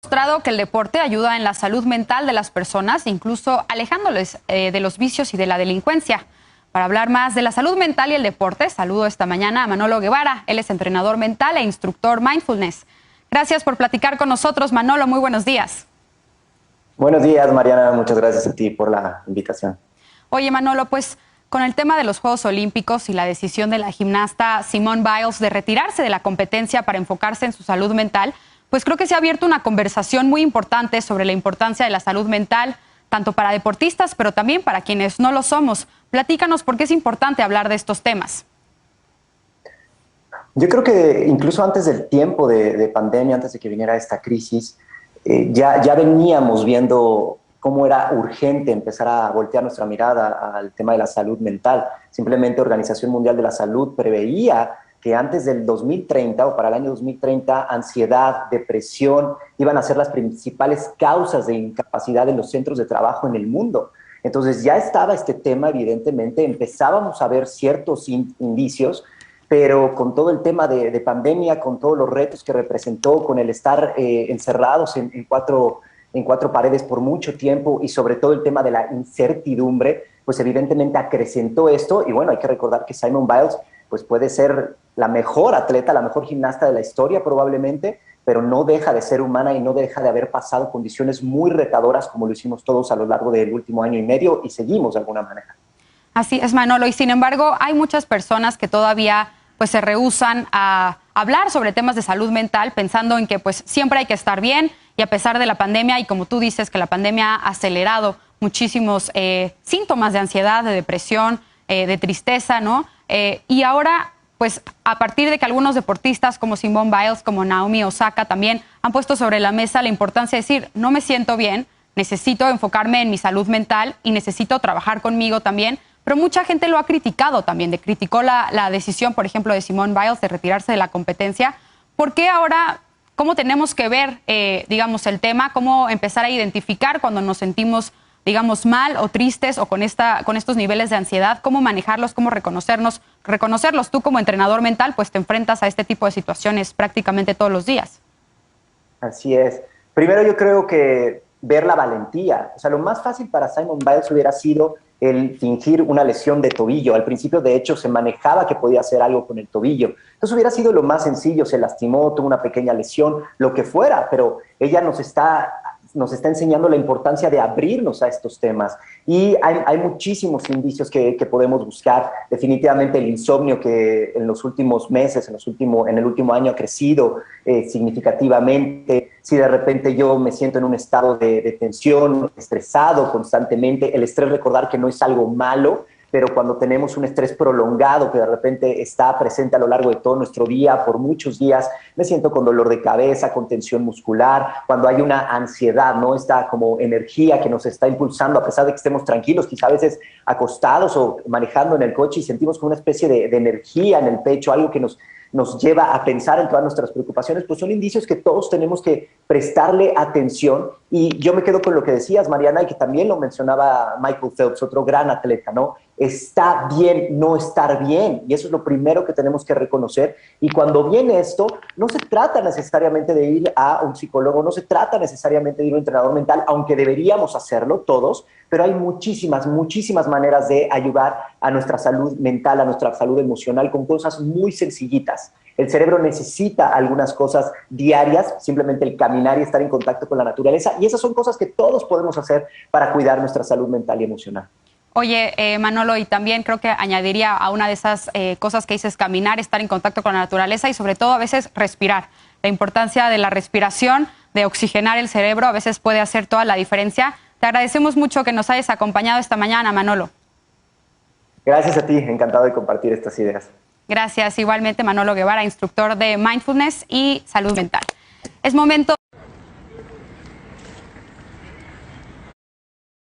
Demostrado que el deporte ayuda en la salud mental de las personas, incluso alejándoles de los vicios y de la delincuencia. Para hablar más de la salud mental y el deporte, saludo esta mañana a Manolo Guevara. Él es entrenador mental e instructor mindfulness. Gracias por platicar con nosotros, Manolo. Muy buenos días. Buenos días, Mariana. Muchas gracias a ti por la invitación. Oye, Manolo, pues con el tema de los Juegos Olímpicos y la decisión de la gimnasta Simone Biles de retirarse de la competencia para enfocarse en su salud mental, pues creo que se ha abierto una conversación muy importante sobre la importancia de la salud mental, tanto para deportistas, pero también para quienes no lo somos. Platícanos por qué es importante hablar de estos temas. Yo creo que incluso antes del tiempo de pandemia, antes de que viniera esta crisis, ya veníamos viendo cómo era urgente empezar a voltear nuestra mirada al tema de la salud mental. Simplemente Organización Mundial de la Salud preveía que antes del 2030 o para el año 2030, ansiedad, depresión iban a ser las principales causas de incapacidad en los centros de trabajo en el mundo. Entonces ya estaba este tema, evidentemente, empezábamos a ver ciertos indicios, pero con todo el tema de pandemia, con todos los retos que representó, con el estar encerrados en cuatro paredes por mucho tiempo y sobre todo el tema de la incertidumbre, pues evidentemente acrecentó esto. Y bueno, hay que recordar que Simone Biles pues puede ser la mejor atleta, la mejor gimnasta de la historia probablemente, pero no deja de ser humana y no deja de haber pasado condiciones muy retadoras como lo hicimos todos a lo largo del último año y medio y seguimos de alguna manera. Así es, Manolo, y sin embargo hay muchas personas que todavía pues se rehúsan a hablar sobre temas de salud mental pensando en que pues siempre hay que estar bien y a pesar de la pandemia y como tú dices que la pandemia ha acelerado muchísimos síntomas de ansiedad, de depresión, de tristeza, ¿no? Y ahora pues a partir de que algunos deportistas como Simone Biles, como Naomi Osaka también han puesto sobre la mesa la importancia de decir no me siento bien, necesito enfocarme en mi salud mental y necesito trabajar conmigo también. Pero mucha gente lo ha criticado también, criticó la decisión, por ejemplo, de Simone Biles de retirarse de la competencia. ¿Por qué ahora, cómo tenemos que ver, digamos, el tema, cómo empezar a identificar cuando nos sentimos, digamos, mal o tristes o con estos niveles de ansiedad, cómo manejarlos, cómo reconocerlos? Tú como entrenador mental, pues te enfrentas a este tipo de situaciones prácticamente todos los días. Así es. Primero yo creo que ver la valentía. O sea, lo más fácil para Simone Biles hubiera sido el fingir una lesión de tobillo. Al principio, de hecho, se manejaba que podía hacer algo con el tobillo. Entonces hubiera sido lo más sencillo, se lastimó, tuvo una pequeña lesión, lo que fuera, pero ella nos está enseñando la importancia de abrirnos a estos temas. Y hay muchísimos indicios que podemos buscar. Definitivamente el insomnio que en los últimos meses, en el último año ha crecido significativamente. Si de repente yo me siento en un estado de tensión, estresado constantemente, el estrés, recordar que no es algo malo, pero cuando tenemos un estrés prolongado que de repente está presente a lo largo de todo nuestro día, por muchos días, me siento con dolor de cabeza, con tensión muscular, cuando hay una ansiedad, ¿no? Esta como energía que nos está impulsando, a pesar de que estemos tranquilos, quizá a veces acostados o manejando en el coche y sentimos como una especie de energía en el pecho, algo que nos lleva a pensar en todas nuestras preocupaciones, pues son indicios que todos tenemos que prestarle atención. Y yo me quedo con lo que decías, Mariana, y que también lo mencionaba Michael Phelps, otro gran atleta, ¿no? Está bien no estar bien, y eso es lo primero que tenemos que reconocer. Y cuando viene esto, no se trata necesariamente de ir a un psicólogo, no se trata necesariamente de ir a un entrenador mental, aunque deberíamos hacerlo todos, pero hay muchísimas maneras de ayudar a nuestra salud mental, a nuestra salud emocional, con cosas muy sencillitas. El cerebro necesita algunas cosas diarias, simplemente el caminar y estar en contacto con la naturaleza, y esas son cosas que todos podemos hacer para cuidar nuestra salud mental y emocional. Oye, Manolo, y también creo que añadiría a una de esas cosas que dices, caminar, estar en contacto con la naturaleza y sobre todo a veces respirar. La importancia de la respiración, de oxigenar el cerebro, a veces puede hacer toda la diferencia. Te agradecemos mucho que nos hayas acompañado esta mañana, Manolo. Gracias a ti, encantado de compartir estas ideas. Gracias, igualmente Manolo Guevara, instructor de Mindfulness y Salud Mental. Es momento